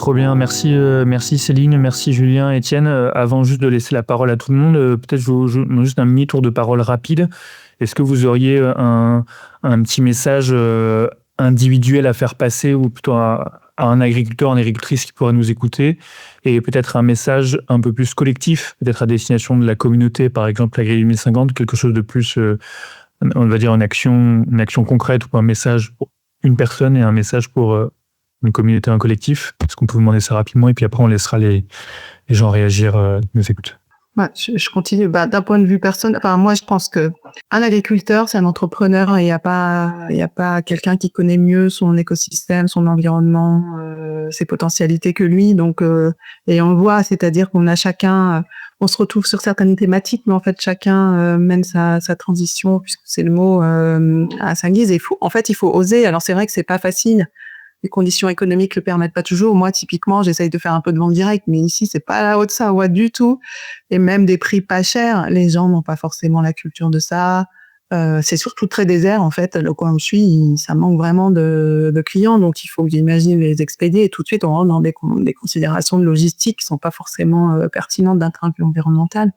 trop bien. Merci Céline, merci Julien, Étienne. Avant juste de laisser la parole à tout le monde, peut-être juste un mini tour de parole rapide. Est-ce que vous auriez un petit message individuel à faire passer ou plutôt à un agriculteur, une agricultrice qui pourrait nous écouter et peut-être un message un peu plus collectif, peut-être à destination de la communauté, par exemple l'Agri 2050, quelque chose de plus, on va dire une action concrète ou un message pour une personne et un message pour une communauté, un collectif. Est-ce qu'on peut vous demander ça rapidement et puis après on laissera les gens réagir qui nous écoutent. Je continue. D'un point de vue personnel, moi, je pense que un agriculteur, c'est un entrepreneur et il y a pas quelqu'un qui connaît mieux son écosystème, son environnement, ses potentialités que lui. Donc, et on le voit, c'est-à-dire qu'on a chacun, on se retrouve sur certaines thématiques, mais en fait, chacun mène sa transition, puisque c'est le mot, à sa guise. Et il faut oser. Alors, c'est vrai que c'est pas facile. Les conditions économiques le permettent pas toujours. Moi, typiquement, j'essaye de faire un peu de vente directe, mais ici, c'est pas la Haute-Savoie du tout. Et même des prix pas chers, les gens n'ont pas forcément la culture de ça. C'est surtout très désert, en fait. Le coin où je suis, ça manque vraiment de clients. Donc, il faut que j'imagine les expédier. Et tout de suite, on rentre dans des considérations de logistique qui sont pas forcément pertinentes d'un point de vue environnemental.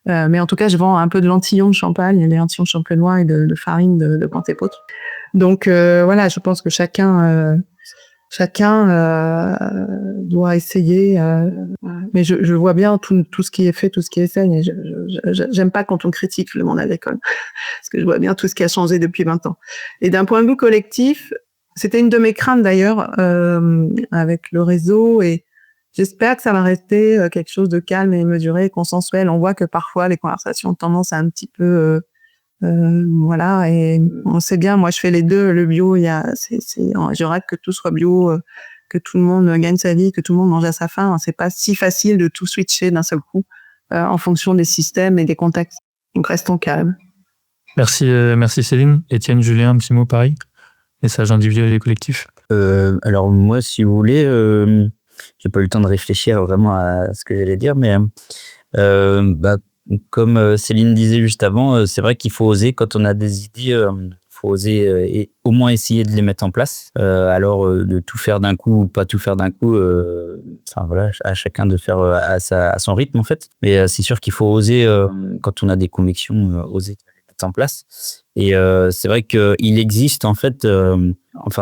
Mais en tout cas, je vends un peu de lentillons de Champagne, des lentillons champenois et de farine de Pentépôtre. Donc, voilà, je pense que chacun doit essayer, mais je vois bien tout ce qui est fait, tout ce qui est fait, mais j'aime pas quand on critique le monde agricole, parce que je vois bien tout ce qui a changé depuis 20 ans. Et d'un point de vue collectif, c'était une de mes craintes d'ailleurs, avec le réseau, et j'espère que ça va rester quelque chose de calme et mesuré, consensuel. On voit que parfois les conversations ont tendance à un petit peu voilà, et on sait bien, moi je fais les deux, le bio, je rêve que tout soit bio, que tout le monde gagne sa vie, que tout le monde mange à sa faim. C'est pas si facile de tout switcher d'un seul coup en fonction des systèmes et des contextes. Donc restons calmes. Merci Céline. Étienne, Julien, un petit mot pareil. Message individuel et collectif. Alors moi, si vous voulez, j'ai pas eu le temps de réfléchir vraiment à ce que j'allais dire, mais comme Céline disait juste avant, c'est vrai qu'il faut oser quand on a des idées, faut oser et au moins essayer de les mettre en place. Alors de tout faire d'un coup ou pas tout faire d'un coup, voilà, à chacun de faire à son rythme en fait. Mais c'est sûr qu'il faut oser quand on a des convictions, oser les mettre en place. Et c'est vrai qu'il existe en fait,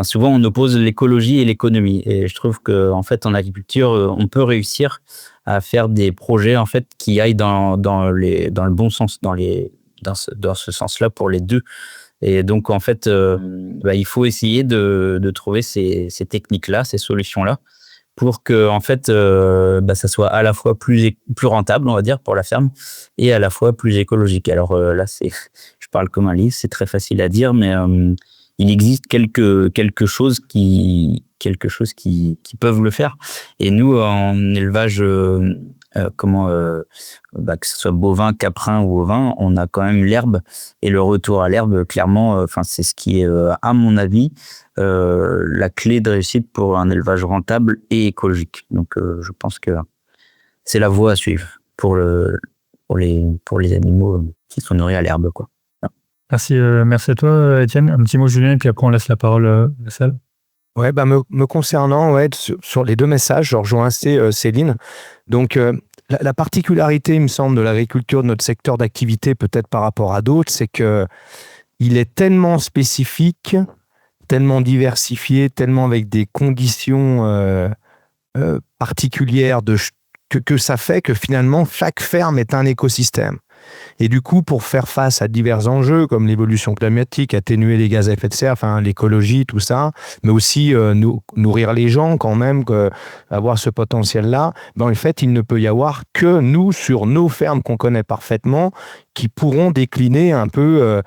souvent on oppose l'écologie et l'économie. Et je trouve que en fait en agriculture, on peut réussir à faire des projets en fait qui aillent dans le bon sens, dans ce sens-là pour les deux. Et donc en fait, il faut essayer de trouver ces techniques-là, ces solutions-là, pour que en fait, ça soit à la fois plus rentable, on va dire, pour la ferme, et à la fois plus écologique. Alors là, je parle comme un livre, c'est très facile à dire, mais il existe quelque chose qui peuvent le faire. Et nous, en élevage, que ce soit bovin, caprin ou ovin, on a quand même l'herbe, et le retour à l'herbe, clairement, c'est ce qui est, à mon avis, la clé de réussite pour un élevage rentable et écologique. Donc, je pense que c'est la voie à suivre pour les animaux qui sont nourris à l'herbe, quoi. Merci à toi, Étienne. Un petit mot, Julien, et puis après on laisse la parole à la salle. Ouais, me concernant, sur les deux messages, je rejoins assez Céline. Donc, la particularité, il me semble, de l'agriculture, de notre secteur d'activité, peut-être par rapport à d'autres, c'est que il est tellement spécifique, tellement diversifié, tellement avec des conditions particulières que ça fait que finalement, chaque ferme est un écosystème. Et du coup, pour faire face à divers enjeux comme l'évolution climatique, atténuer les gaz à effet de serre, l'écologie, tout ça, mais aussi nourrir les gens quand même, avoir ce potentiel-là, en fait, il ne peut y avoir que nous, sur nos fermes qu'on connaît parfaitement, qui pourront décliner un peu,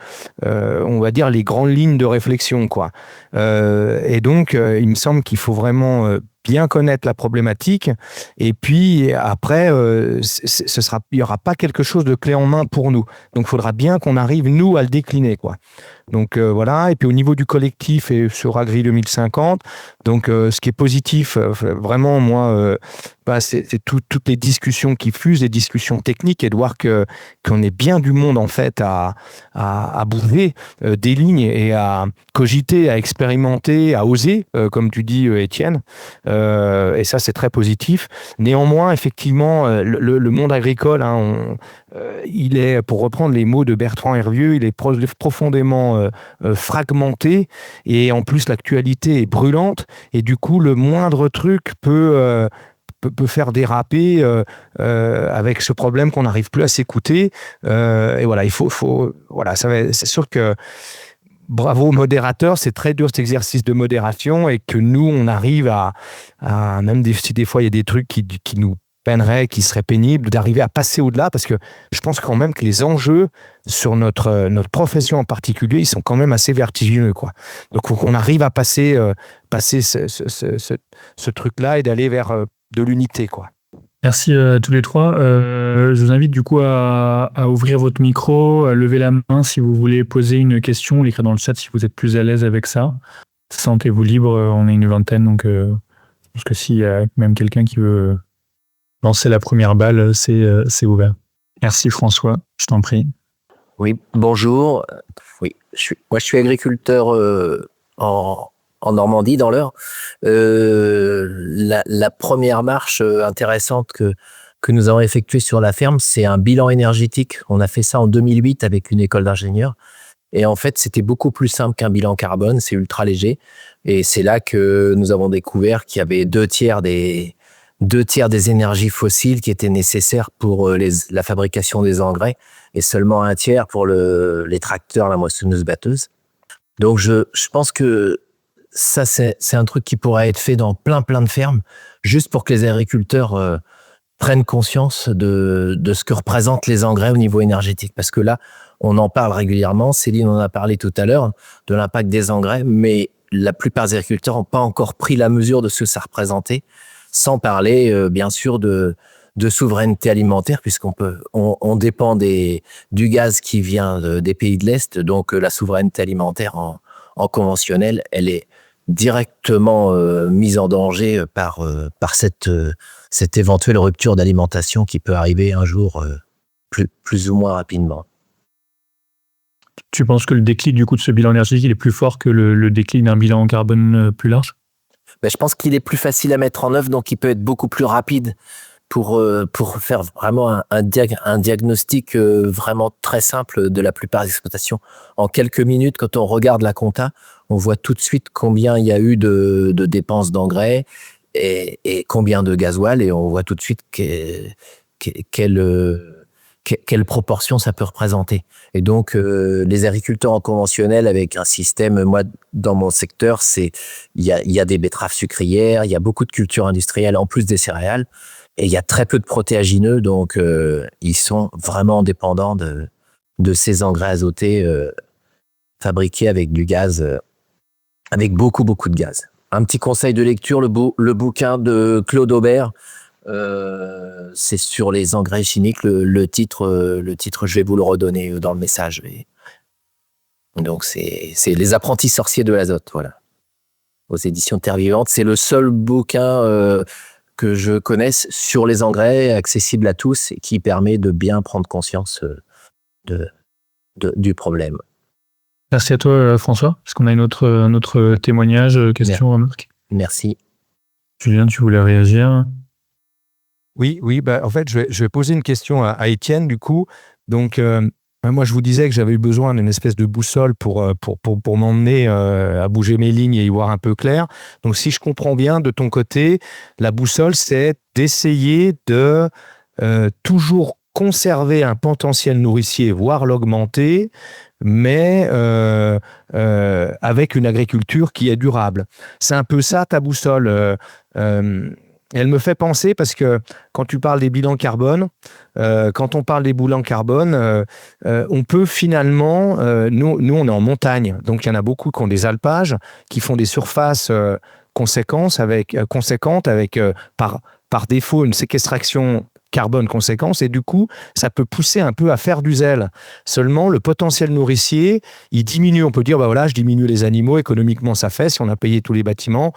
on va dire, les grandes lignes de réflexion, quoi. Et donc, il me semble qu'il faut vraiment bien connaître la problématique, et puis après, il n'y aura pas quelque chose de clé en main pour nous. Donc, il faudra bien qu'on arrive, nous, à le décliner, quoi. Donc, voilà. Et puis, au niveau du collectif et sur Agri 2050, donc, ce qui est positif, vraiment, moi, c'est toutes les discussions qui fusent, les discussions techniques, et de voir qu'on est bien du monde en fait à bouger des lignes et à cogiter, à expérimenter, à oser, comme tu dis, Étienne. Et ça, c'est très positif. Néanmoins, effectivement, le monde agricole, il est, pour reprendre les mots de Bertrand Hervieux, il est profondément fragmenté, et en plus l'actualité est brûlante, et du coup le moindre truc peut faire déraper avec ce problème qu'on n'arrive plus à s'écouter. Et voilà, voilà, c'est sûr que bravo aux modérateurs, c'est très dur cet exercice de modération, et que nous, on arrive à même si des fois il y a des trucs qui nous peineraient, qui seraient pénibles, d'arriver à passer au-delà, parce que je pense quand même que les enjeux sur notre profession en particulier, ils sont quand même assez vertigineux, quoi. Donc faut qu'on arrive à passer ce truc-là et d'aller vers de l'unité, quoi. Merci à tous les trois. Je vous invite du coup à ouvrir votre micro, à lever la main si vous voulez poser une question, l'écrire dans le chat si vous êtes plus à l'aise avec ça. Sentez-vous libre, on est une vingtaine, donc je pense que s'il y a même quelqu'un qui veut lancer la première balle, c'est ouvert. Merci François, je t'en prie. Oui, bonjour. Oui, je suis agriculteur en Normandie, dans l'Eure. La première marche intéressante que nous avons effectuée sur la ferme, c'est un bilan énergétique. On a fait ça en 2008 avec une école d'ingénieurs. Et en fait, c'était beaucoup plus simple qu'un bilan carbone, c'est ultra léger. Et c'est là que nous avons découvert qu'il y avait 2/3 des énergies fossiles qui étaient nécessaires pour la fabrication des engrais, et seulement 1/3 pour les tracteurs, la moissonneuse-batteuse. Donc je pense que ça, c'est un truc qui pourrait être fait dans plein de fermes, juste pour que les agriculteurs prennent conscience de ce que représentent les engrais au niveau énergétique. Parce que là, on en parle régulièrement, Céline en a parlé tout à l'heure, de l'impact des engrais, mais la plupart des agriculteurs n'ont pas encore pris la mesure de ce que ça représentait, sans parler, bien sûr, de souveraineté alimentaire, puisqu'on dépend du gaz qui vient des pays de l'Est. Donc, la souveraineté alimentaire en conventionnel, elle est directement mise en danger par cette éventuelle rupture d'alimentation qui peut arriver un jour plus ou moins rapidement. Tu penses que le déclic du coup de ce bilan énergétique, il est plus fort que le déclic d'un bilan en carbone plus large? Je pense qu'il est plus facile à mettre en œuvre, donc il peut être beaucoup plus rapide pour faire vraiment un diagnostic vraiment très simple de la plupart des exploitations. En quelques minutes, quand on regarde la compta, on voit tout de suite combien il y a eu de dépenses d'engrais et combien de gasoil, et on voit tout de suite quelle proportion ça peut représenter. Et donc, les agriculteurs en conventionnel avec un système, moi, dans mon secteur, il y a des betteraves sucrières, il y a beaucoup de cultures industrielles en plus des céréales, et il y a très peu de protéagineux, donc ils sont vraiment dépendants de ces engrais azotés fabriqués avec du gaz, avec beaucoup de gaz. Un petit conseil de lecture, le bouquin de Claude Aubert, c'est sur les engrais chimiques. Le titre, je vais vous le redonner dans le message. Donc c'est Les apprentis sorciers de l'azote, voilà, aux éditions Terre Vivante. C'est le seul bouquin que je connaisse sur les engrais, accessible à tous, et qui permet de bien prendre conscience du problème. Merci à toi François. Est-ce qu'on a un autre témoignage, question, remarque? Merci. Julien, tu voulais réagir? Oui, en fait, je vais poser une question à Étienne, du coup. Donc, moi, je vous disais que j'avais eu besoin d'une espèce de boussole pour m'emmener à bouger mes lignes et y voir un peu clair. Donc, si je comprends bien, de ton côté, la boussole, c'est d'essayer de toujours conserver un potentiel nourricier, voire l'augmenter, mais avec une agriculture qui est durable. C'est un peu ça, ta boussole. Elle me fait penser, parce que quand tu parles des bilans carbone, quand on parle des bilans carbone, on peut finalement, nous on est en montagne, donc il y en a beaucoup qui ont des alpages, qui font des surfaces conséquentes avec par défaut une séquestration carbone conséquente, et du coup, ça peut pousser un peu à faire du zèle. Seulement, le potentiel nourricier, il diminue. On peut dire, je diminue les animaux, économiquement ça fait, si on a payé tous les bâtiments.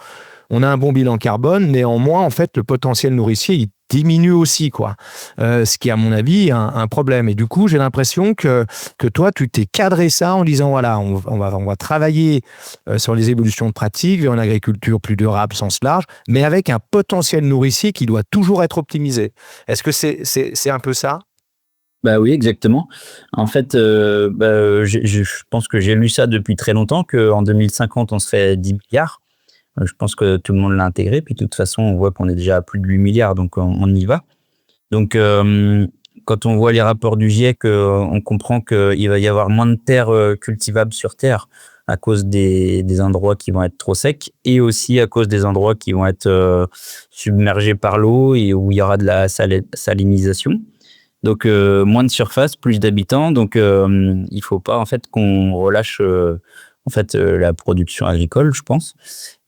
on a un bon bilan carbone, néanmoins, en fait, le potentiel nourricier, il diminue aussi, quoi. Ce qui est, à mon avis, un problème. Et du coup, j'ai l'impression que toi, tu t'es cadré ça en disant, voilà, on va travailler sur les évolutions de pratiques vers une agriculture plus durable, sens large, mais avec un potentiel nourricier qui doit toujours être optimisé. Est-ce que c'est un peu ça? Bah oui, exactement. En fait, je pense que j'ai lu ça depuis très longtemps, qu'en 2050, on se fait 10 milliards. Je pense que tout le monde l'a intégré. Puis de toute façon, on voit qu'on est déjà à plus de 8 milliards, donc on y va. Donc, quand on voit les rapports du GIEC, on comprend qu'il va y avoir moins de terres cultivables sur Terre à cause des endroits qui vont être trop secs et aussi à cause des endroits qui vont être submergés par l'eau et où il y aura de la salinisation. Donc, moins de surface, plus d'habitants. Donc, il faut pas en fait qu'on relâche la production agricole, je pense.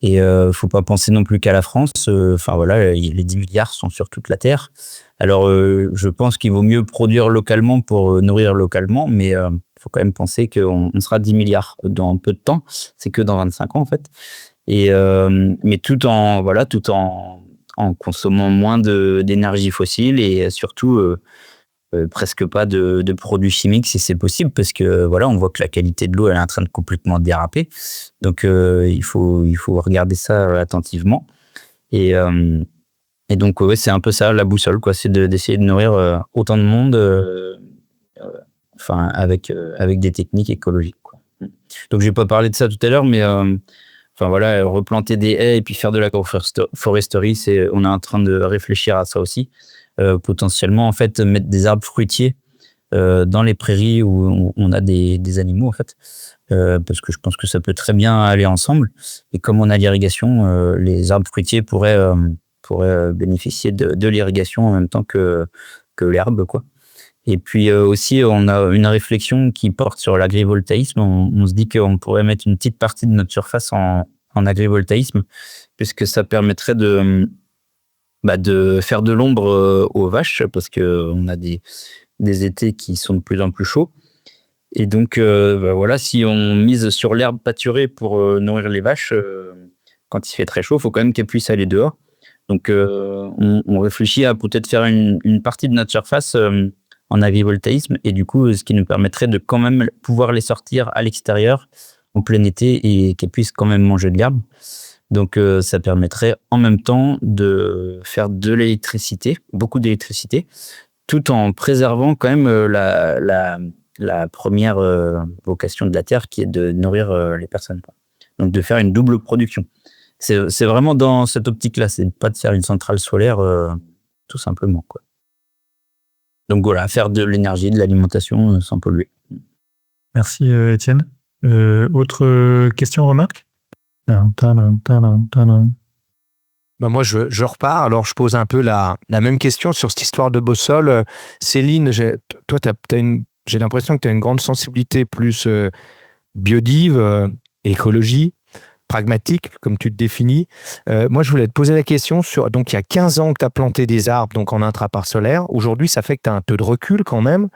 Et faut pas penser non plus qu'à la France. Enfin voilà, les 10 milliards sont sur toute la Terre. Alors, je pense qu'il vaut mieux produire localement pour nourrir localement, mais faut quand même penser qu'on sera 10 milliards dans peu de temps. C'est que dans 25 ans en fait. Et mais tout en consommant moins d'énergie fossile et surtout presque pas de produits chimiques si c'est possible, parce que voilà, on voit que la qualité de l'eau elle est en train de complètement déraper. Donc il faut regarder ça attentivement. Et donc ouais, c'est un peu ça la boussole, quoi, c'est d'essayer de nourrir autant de monde, avec des techniques écologiques, quoi. Donc j'ai pas parlé de ça tout à l'heure, mais voilà, replanter des haies et puis faire de l'agroforesterie, on est en train de réfléchir à ça aussi. Potentiellement en fait mettre des arbres fruitiers dans les prairies où on a des animaux en fait, parce que je pense que ça peut très bien aller ensemble. Et comme on a l'irrigation, les arbres fruitiers pourraient bénéficier de l'irrigation en même temps que l'herbe, quoi. Et puis aussi on a une réflexion qui porte sur l'agrivoltaïsme. On se dit qu'on pourrait mettre une petite partie de notre surface en agrivoltaïsme, puisque ça permettrait de faire de l'ombre aux vaches, parce que on a des étés qui sont de plus en plus chauds. Et donc, voilà, si on mise sur l'herbe pâturée pour nourrir les vaches, quand il fait très chaud, il faut quand même qu'elles puissent aller dehors. Donc, on réfléchit à peut-être faire une partie de notre surface en agrivoltaïsme, et du coup, ce qui nous permettrait de quand même pouvoir les sortir à l'extérieur en plein été et qu'elles puissent quand même manger de l'herbe. Donc, ça permettrait en même temps de faire de l'électricité, beaucoup d'électricité, tout en préservant quand même la première vocation de la Terre, qui est de nourrir les personnes. Donc, de faire une double production. C'est vraiment dans cette optique-là, c'est pas de faire une centrale solaire, tout simplement, quoi. Donc voilà, faire de l'énergie, de l'alimentation sans polluer. Merci Étienne. Autre question, remarque? Moi, je repars. Alors, je pose un peu la même question sur cette histoire de Bossol. Céline, toi, j'ai l'impression que tu as une grande sensibilité plus biodive, écologie, pragmatique, comme tu te définis. Moi, je voulais te poser la question sur... Donc, il y a 15 ans que tu as planté des arbres donc en intraparcellaire. Aujourd'hui, ça fait que tu as un peu de recul quand même.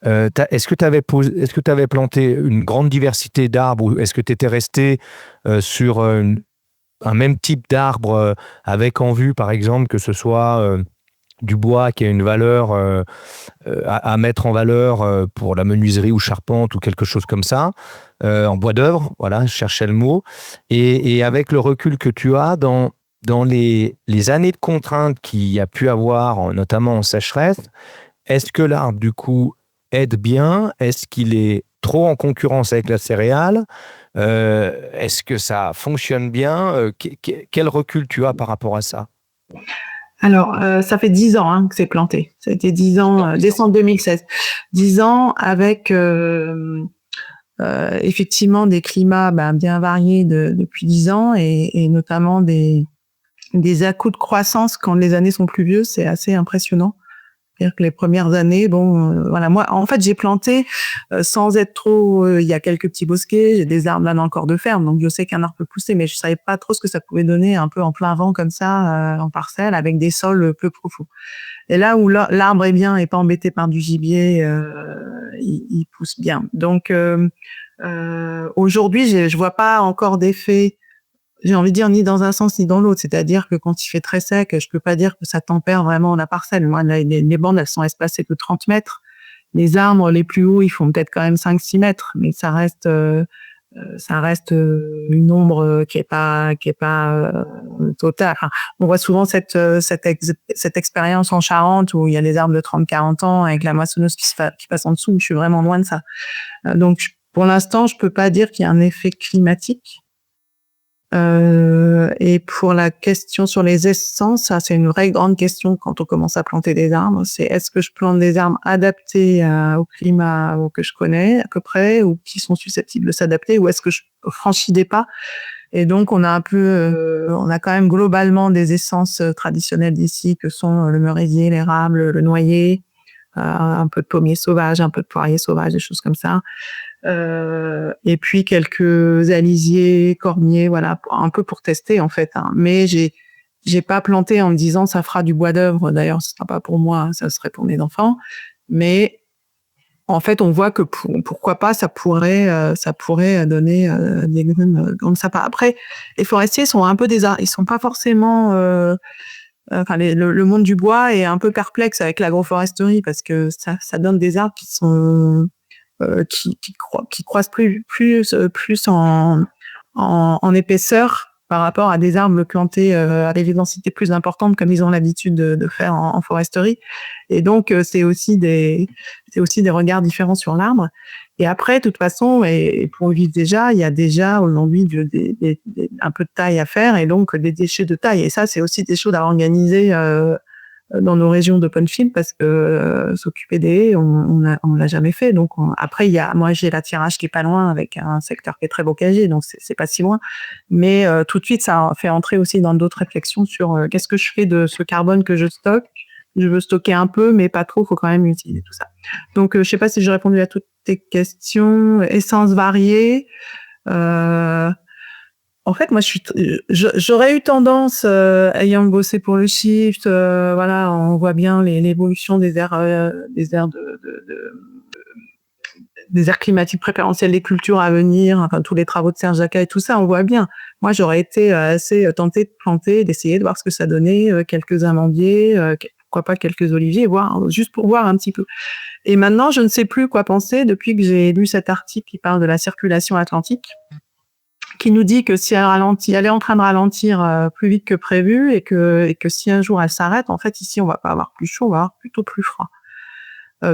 Est-ce que tu avais planté une grande diversité d'arbres, ou est-ce que tu étais resté sur un même type d'arbre avec en vue, par exemple, que ce soit du bois qui a une valeur à mettre en valeur pour la menuiserie ou charpente ou quelque chose comme ça, en bois d'œuvre, voilà, je cherchais le mot. Et avec le recul que tu as dans les années de contraintes qu'il y a pu avoir, notamment en sécheresse, est-ce que l'arbre, du coup, aide bien? Est-ce qu'il est trop en concurrence avec la céréale? Est-ce que ça fonctionne bien? Quel recul tu as par rapport à ça? Alors, ça fait 10 ans que c'est planté. Ça a été 10 ans, décembre 2016. 10 ans avec effectivement des climats bien variés depuis 10 ans et notamment des à-coups de croissance quand les années sont pluvieuses. C'est assez impressionnant. C'est-à-dire que les premières années, voilà, moi, en fait, j'ai planté sans être trop. Il y a quelques petits bosquets, j'ai des arbres là dans le corps de ferme, donc je sais qu'un arbre peut pousser, mais je savais pas trop ce que ça pouvait donner un peu en plein vent comme ça, en parcelle, avec des sols peu profonds. Et là où l'arbre est bien et pas embêté par du gibier, il pousse bien. Donc aujourd'hui, je vois pas encore d'effet j'ai envie de dire ni dans un sens ni dans l'autre. C'est-à-dire que quand il fait très sec, je peux pas dire que ça tempère vraiment la parcelle. Moi, les bandes, elles sont espacées de 30 mètres. Les arbres les plus hauts, ils font peut-être quand même 5-6 mètres, mais ça reste une ombre qui est pas totale. Enfin, on voit souvent cette expérience en Charente où il y a des arbres de 30-40 ans avec la moissonneuse qui passe en dessous. Je suis vraiment loin de ça. Donc, pour l'instant, je peux pas dire qu'il y a un effet climatique. Et pour la question sur les essences, ça c'est une vraie grande question quand on commence à planter des arbres. C'est est-ce que je plante des arbres adaptés au climat que je connais à peu près, ou qui sont susceptibles de s'adapter, ou est-ce que je franchis des pas? Et donc on a on a quand même globalement des essences traditionnelles d'ici que sont le merisier, l'érable, le noyer, un peu de pommier sauvage, un peu de poirier sauvage, des choses comme ça. Et puis quelques alisiers, cormiers, voilà, un peu pour tester en fait. Mais j'ai pas planté en me disant ça fera du bois d'œuvre. D'ailleurs, ce sera pas pour moi, ça serait pour mes enfants. Mais en fait, on voit que pourquoi pas, ça pourrait donner des graines comme ça. Après, les forestiers sont un peu ils sont pas forcément. Enfin, le monde du bois est un peu perplexe avec l'agroforesterie parce que ça donne des arbres qui sont qui croissent plus en épaisseur par rapport à des arbres plantés à des densités plus importantes comme ils ont l'habitude de faire en foresterie. Et donc c'est aussi des regards différents sur l'arbre. Et après, de toute façon, et pour vivre déjà, il y a déjà aujourd'hui un peu de taille à faire et donc des déchets de taille. Et ça, c'est aussi des choses à organiser dans nos régions d'open field parce que s'occuper des haies, on l'a jamais fait. Donc après, moi j'ai la tirage qui est pas loin avec un secteur qui est très bocagé, donc c'est pas si loin. Mais tout de suite, ça fait entrer aussi dans d'autres réflexions sur qu'est-ce que je fais de ce carbone que je stocke. Je veux stocker un peu, mais pas trop. Faut quand même utiliser tout ça. Donc je sais pas si j'ai répondu à toutes tes questions. Essences variées. En fait, moi, j'aurais eu tendance, ayant bossé pour le shift, voilà, on voit bien l'évolution des aires des aires climatiques préférentielles des cultures à venir, enfin tous les travaux de Serge Jacquat et tout ça, on voit bien. Moi, j'aurais été assez tentée de planter, d'essayer de voir ce que ça donnait, quelques amandiers, pourquoi pas quelques oliviers, juste pour voir un petit peu. Et maintenant, je ne sais plus quoi penser depuis que j'ai lu cet article qui parle de la circulation atlantique, qui nous dit que si elle est en train de ralentir plus vite que prévu et que si un jour elle s'arrête, en fait ici on va pas avoir plus chaud, on va avoir plutôt plus froid.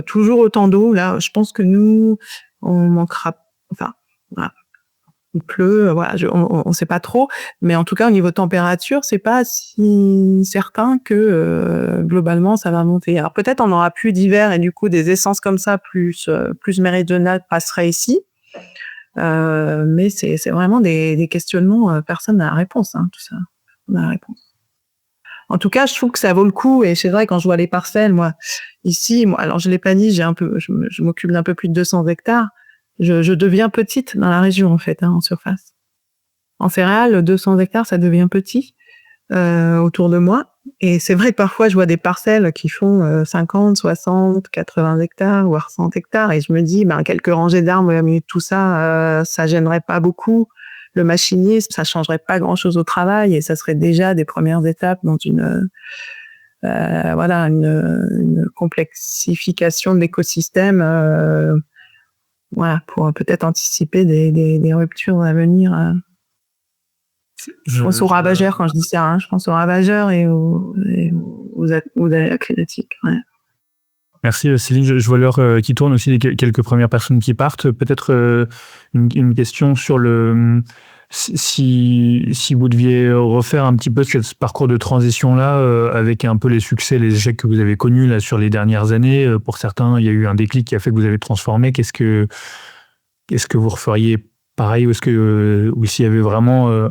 Toujours autant d'eau. Là, je pense que nous on manquera. Enfin, voilà, il pleut. Voilà, on sait pas trop, mais en tout cas au niveau température, c'est pas si certain que globalement ça va monter. Alors peut-être on aura plus d'hiver et du coup des essences comme ça plus méridionales passeraient ici. Mais c'est vraiment des questionnements, personne n'a la réponse, tout ça. On a la réponse. En tout cas, je trouve que ça vaut le coup et c'est vrai quand je vois les parcelles, moi, ici, alors je l'ai pas dit, je m'occupe d'un peu plus de 200 hectares. Je deviens petite dans la région, en fait, en surface. En céréales, 200 hectares, ça devient petit, autour de moi. Et c'est vrai que parfois, je vois des parcelles qui font 50, 60, 80 hectares, voire 100 hectares. Et je me dis, quelques rangées d'arbres, mais tout ça, ça gênerait pas beaucoup le machinisme, ça changerait pas grand-chose au travail et ça serait déjà des premières étapes dans une complexification de l'écosystème, voilà, pour peut-être anticiper des ruptures à venir. Je pense aux ravageurs quand je dis ça, je pense aux ravageurs et aux aléas climatiques. Ouais. Merci Céline, je vois l'heure qui tourne aussi, des quelques premières personnes qui partent. Peut-être une question sur si vous deviez refaire un petit peu ce parcours de transition-là, avec un peu les succès, les échecs que vous avez connus là, sur les dernières années. Pour certains, il y a eu un déclic qui a fait que vous avez transformé. Est-ce que vous referiez pareil ou s'il y avait vraiment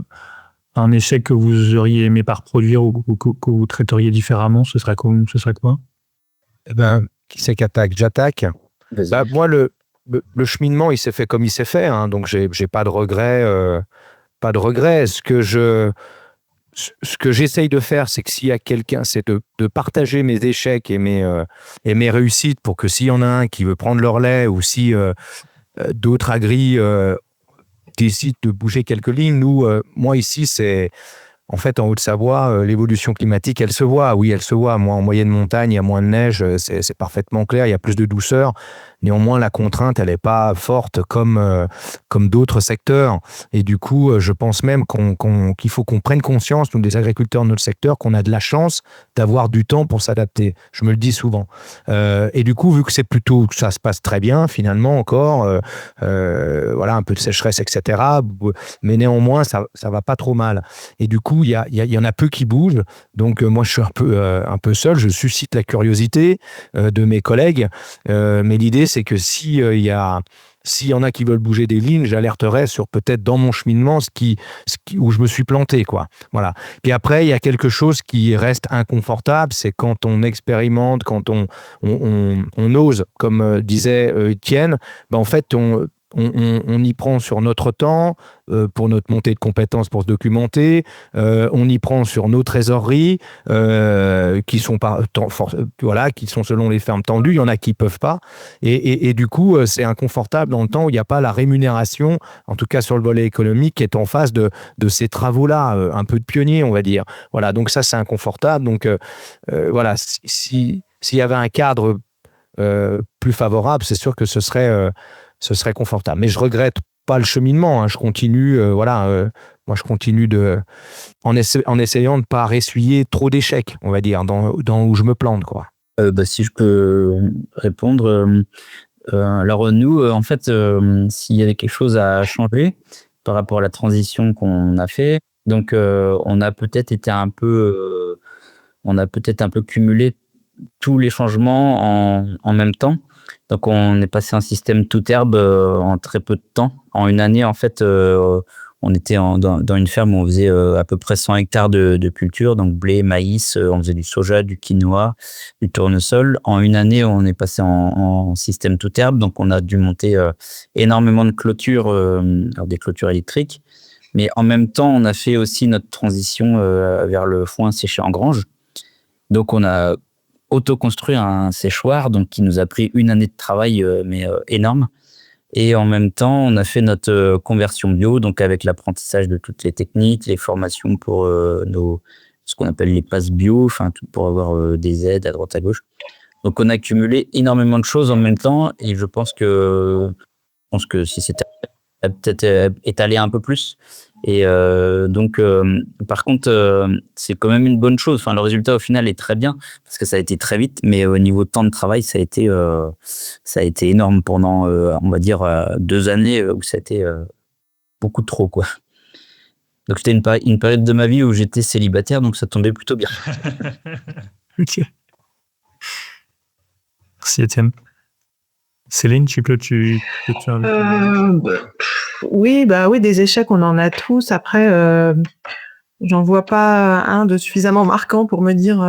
un échec que vous auriez aimé pas reproduire ou que vous traiteriez différemment, ce serait quoi? Qui c'est qui attaque? J'attaque. Moi, le cheminement, il s'est fait comme il s'est fait, donc j'ai pas de regrets. Ce que j'essaye de faire, c'est que s'il y a quelqu'un, c'est de partager mes échecs et mes réussites pour que s'il y en a un qui veut prendre le relais ou si d'autres agris décide de bouger quelques lignes. Nous, moi ici, c'est en fait en Haute-Savoie, l'évolution climatique, elle se voit. Oui, elle se voit. Moi, en moyenne montagne, il y a moins de neige, c'est parfaitement clair. Il y a plus de douceur. Néanmoins, la contrainte, elle n'est pas forte comme d'autres secteurs. Et du coup, je pense même qu'il faut qu'on prenne conscience, nous, des agriculteurs de notre secteur, qu'on a de la chance d'avoir du temps pour s'adapter. Je me le dis souvent. Et du coup, vu que ça se passe très bien, finalement, encore, voilà, un peu de sécheresse, etc. Mais néanmoins, ça va pas trop mal. Et du coup, il y en a peu qui bougent. Donc, moi, je suis un peu seul. Je suscite la curiosité de mes collègues. Mais l'idée, c'est que s'il y en a qui veulent bouger des lignes, j'alerterai sur peut-être dans mon cheminement où je me suis planté, quoi. Voilà. Puis après, il y a quelque chose qui reste inconfortable, c'est quand on expérimente, quand on ose, comme disait Étienne, en fait, on y prend sur notre temps, pour notre montée de compétences, pour se documenter. On y prend sur nos trésoreries, qui sont qui sont selon les fermes tendues. Il y en a qui peuvent pas. Et du coup, c'est inconfortable dans le temps où il n'y a pas la rémunération, en tout cas sur le volet économique, qui est en face de ces travaux-là, un peu de pionnier, on va dire. Voilà. Donc ça, c'est inconfortable. Donc voilà, s'il y avait un cadre plus favorable, c'est sûr que ce serait confortable. Mais je regrette pas le cheminement. Hein. Je continue, moi je continue en essayant de ne pas essuyer trop d'échecs, on va dire, dans où je me plante, quoi. Si je peux répondre, alors nous, en fait, s'il y avait quelque chose à changer par rapport à la transition qu'on a fait, donc on a peut-être un peu cumulé tous les changements en même temps. Donc, on est passé à un système toute herbe en très peu de temps. En une année, en fait, on était dans une ferme où on faisait à peu près 100 hectares de culture, donc blé, maïs, on faisait du soja, du quinoa, du tournesol. En une année, on est passé en système toute herbe, donc on a dû monter énormément de clôtures, alors des clôtures électriques. Mais en même temps, on a fait aussi notre transition vers le foin séché en grange. Donc, on a auto-construit un séchoir, donc qui nous a pris une année de travail, mais énorme. Et en même temps, on a fait notre conversion bio, donc avec l'apprentissage de toutes les techniques, les formations pour ce qu'on appelle les passes bio, enfin tout pour avoir des aides à droite à gauche. Donc, on a cumulé énormément de choses en même temps, et je pense que si c'était peut-être étalé un peu plus. Et donc, par contre, c'est quand même une bonne chose. Enfin, le résultat au final est très bien parce que ça a été très vite, mais au niveau de temps de travail, ça a été énorme pendant, on va dire, 2 années où ça a été beaucoup trop, quoi. Donc, c'était une période de ma vie où j'étais célibataire, donc ça tombait plutôt bien. Ok. Merci Étienne. Céline, oui, des échecs, on en a tous. Après, j'en vois pas un de suffisamment marquant pour me dire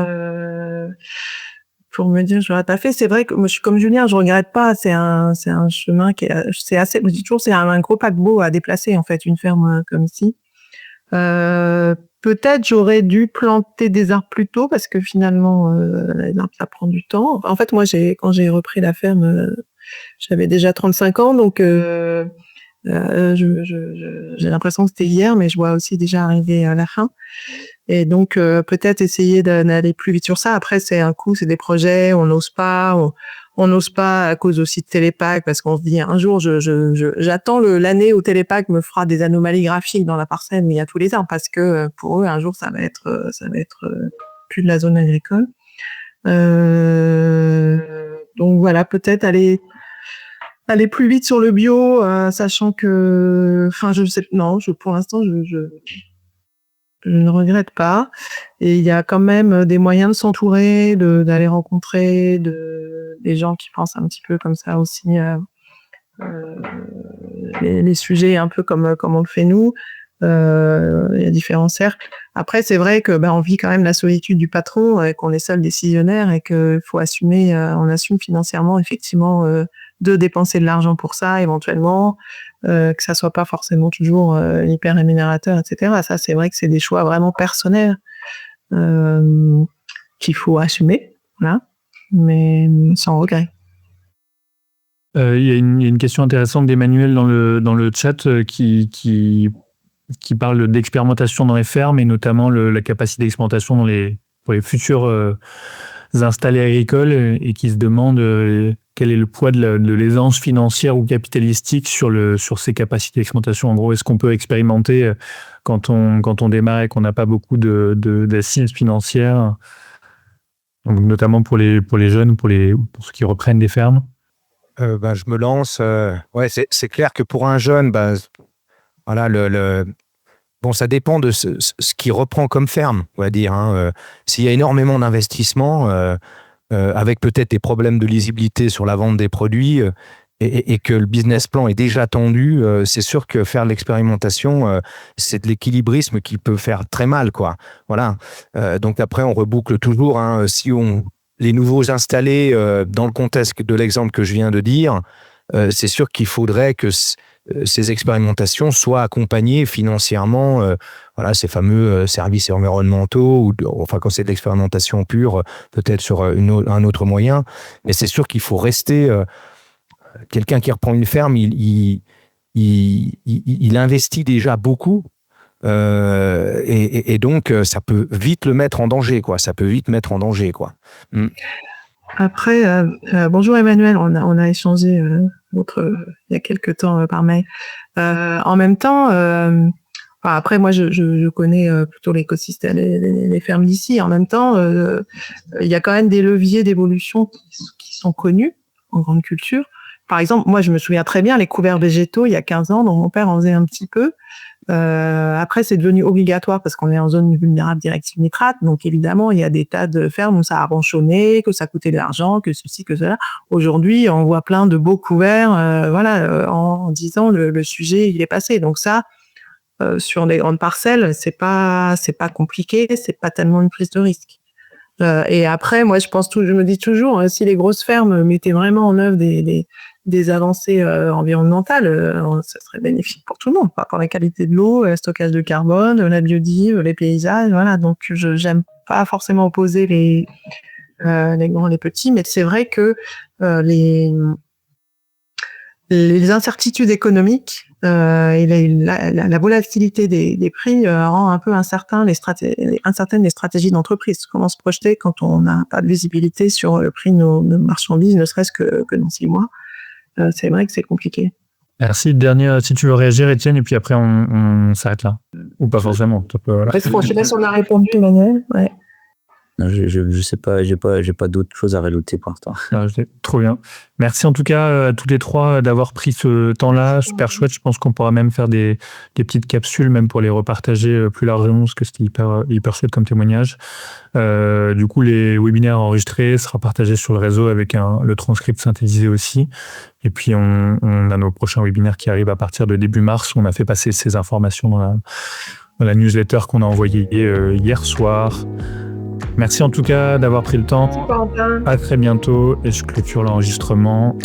je l'aurais pas fait. C'est vrai que moi, je suis comme Julien, je regrette pas. C'est un chemin c'est assez. Je dis toujours, c'est un gros paquebot à déplacer en fait, une ferme comme ici. Peut-être j'aurais dû planter des arbres plus tôt parce que finalement, les arbres ça prend du temps. En fait, moi, quand j'ai repris la ferme, j'avais déjà 35 ans, donc j'ai l'impression que c'était hier, mais je vois aussi déjà arriver à la fin. Et donc peut-être essayer d'aller plus vite sur ça. Après, c'est des projets, on n'ose pas à cause aussi de Télépac, parce qu'on se dit un jour, j'attends l'année où Télépac me fera des anomalies graphiques dans la parcelle, mais il y a tous les arbres, parce que pour eux, un jour, ça va être plus de la zone agricole. Donc voilà, peut-être aller plus vite sur le bio, sachant que, je sais, non, pour l'instant, je ne regrette pas. Et il y a quand même des moyens de s'entourer, d'aller rencontrer des gens qui pensent un petit peu comme ça aussi, les sujets un peu comme on le fait nous. Il y a différents cercles. Après, c'est vrai que on vit quand même la solitude du patron et qu'on est seul décisionnaire et qu'il faut assumer, on assume financièrement effectivement de dépenser de l'argent pour ça éventuellement, que ça soit pas forcément toujours hyper rémunérateur, etc. Ça, c'est vrai que c'est des choix vraiment personnels qu'il faut assumer, voilà, mais sans regret. Il y a une question intéressante d'Emmanuel dans le chat qui parle d'expérimentation dans les fermes et notamment la capacité d'expérimentation pour les futurs installés agricoles et qui se demande quel est le poids de l'aisance financière ou capitalistique sur ces capacités d'expérimentation. En gros, est-ce qu'on peut expérimenter quand on démarre et qu'on n'a pas beaucoup d'assises financières, donc notamment pour les jeunes, pour ceux qui reprennent des fermes? Je me lance. Ouais, c'est clair que pour un jeune, voilà, bon, ça dépend de ce qu'il reprend comme ferme, on va dire. S'il y a énormément d'investissements, avec peut-être des problèmes de lisibilité sur la vente des produits, et que le business plan est déjà tendu, c'est sûr que faire de l'expérimentation, c'est de l'équilibrisme qui peut faire très mal, quoi. Voilà. Donc après, on reboucle toujours. Si les nouveaux installés, dans le contexte de l'exemple que je viens de dire, c'est sûr qu'il faudrait que ces expérimentations soient accompagnées financièrement, voilà, ces fameux services environnementaux, enfin quand c'est de l'expérimentation pure, peut-être sur un autre moyen. Mais c'est sûr qu'il faut rester... quelqu'un qui reprend une ferme, il investit déjà beaucoup. Et donc ça peut vite le mettre en danger, quoi. Après, bonjour Emmanuel, on a échangé il y a quelques temps par mail. En même temps, après moi je connais plutôt l'écosystème, les fermes d'ici. En même temps, il y a quand même des leviers d'évolution qui sont connus en grande culture. Par exemple, moi je me souviens très bien les couverts végétaux il y a 15 ans, dont mon père en faisait un petit peu. Après, c'est devenu obligatoire parce qu'on est en zone vulnérable directive nitrate. Donc, évidemment, il y a des tas de fermes où ça a ronchonné, que ça coûtait de l'argent, que ceci, que cela. Aujourd'hui, on voit plein de beaux couverts, en disant le sujet, il est passé. Donc ça, sur les grandes parcelles, c'est pas compliqué, c'est pas tellement une prise de risque. Et après, moi, je me dis toujours, si les grosses fermes mettaient vraiment en œuvre des avancées environnementales, ça serait bénéfique pour tout le monde, pour la qualité de l'eau, le stockage de carbone, la biodive, les paysages, voilà. Donc, j'aime pas forcément opposer les grands et les petits, mais c'est vrai que les incertitudes économiques et la volatilité des prix rend un peu incertaines les stratégies d'entreprise. Comment se projeter quand on n'a pas de visibilité sur le prix de nos marchandises, ne serait-ce que dans 6 mois. C'est vrai que c'est compliqué. Merci. Dernière, si tu veux réagir, Étienne, et puis après on s'arrête là. Ou pas forcément. Voilà. Je sais pas si on a répondu, Emmanuel. Ouais. Non, je sais pas, j'ai pas d'autres choses à rajouter pour l'instant. Trop bien. Merci en tout cas à tous les trois d'avoir pris ce temps-là. Super chouette. Je pense qu'on pourra même faire des petites capsules, même pour les repartager plus largement, parce que c'était hyper chouette comme témoignage. Du coup, les webinaires enregistrés sera partagé sur le réseau avec le transcript synthétisé aussi. Et puis, on a nos prochains webinaires qui arrivent à partir de début mars. On a fait passer ces informations dans la newsletter qu'on a envoyée hier soir. Merci en tout cas d'avoir pris le temps. À très bientôt et je clôture l'enregistrement.